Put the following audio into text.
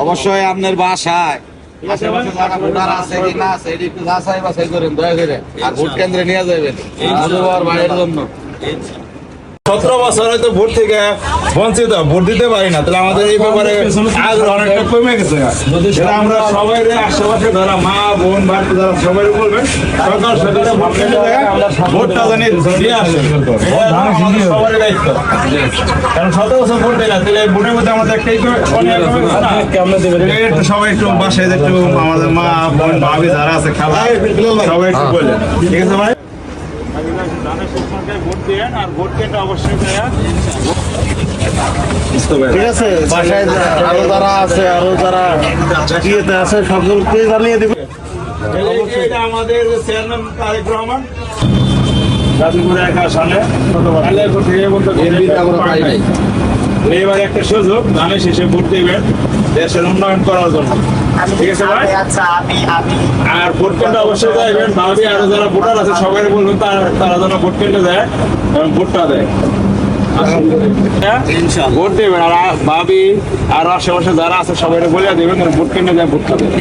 অবশ্যই আপনার বাসায় আশেপাশে যারা ভোটার আছে কি না আছে এটি একটু যাচাই বাছাই করেন দয়া করে, আর ভোট কেন্দ্রে নিয়ে যাবেন মধুবর ভাইয়ের জন্য। 17 বছর হয়তো ভোট থেকে বঞ্চিত, ভোট দিতে পারি না, তাহলে আমাদের এই ব্যাপারে আগ্রহ অনেকটা কমে গেছে। সেটা আমরা সবাই আশেপাশে যারা মা বোন ভাই যারা সবাই বলবেন সরকার সরকারে ভোট কেন্দ্রে যায় ভোটটা জানি দিয়ে আসে, আমাদের সবারই দায়িত্ব। কারণ 17 বছর ভোট দেয় না, তাহলে ভোটের মধ্যে আমাদের একটাই সবাই একটু বাসায় একটু আমাদের মা বোন ভাবি যারা আছে খালা সবাই একটু বলে, ঠিক আছে ভাই? ঠিক আছে, বাসায় আরো যারা আছে আরো যারা ইয়েতে আছে সকলকে জানিয়ে দিবে। আমাদের চেয়ারম্যান তারেক রহমান গাজীপুরে একা সালে এবার একটা সুযোগ ধানের শেষে ভোট দিবেন দেশের উন্নয়ন করার জন্য, ঠিক আছে ভাই? আর ভোট কেন্দ্রে অবশ্যই যাইবেন, ভাবি আরো যারা ভোটার আছে সবাই বলবেন তারা যেন ভোট কেন্দ্রে যায় এবং ভোটটা দেয়। ভোট দেবেন আর ভাবি আর আশেপাশে যারা আছে সবাই বলে দেবেন ভোট কেন্দ্রে যায় ভোটটা দেয়।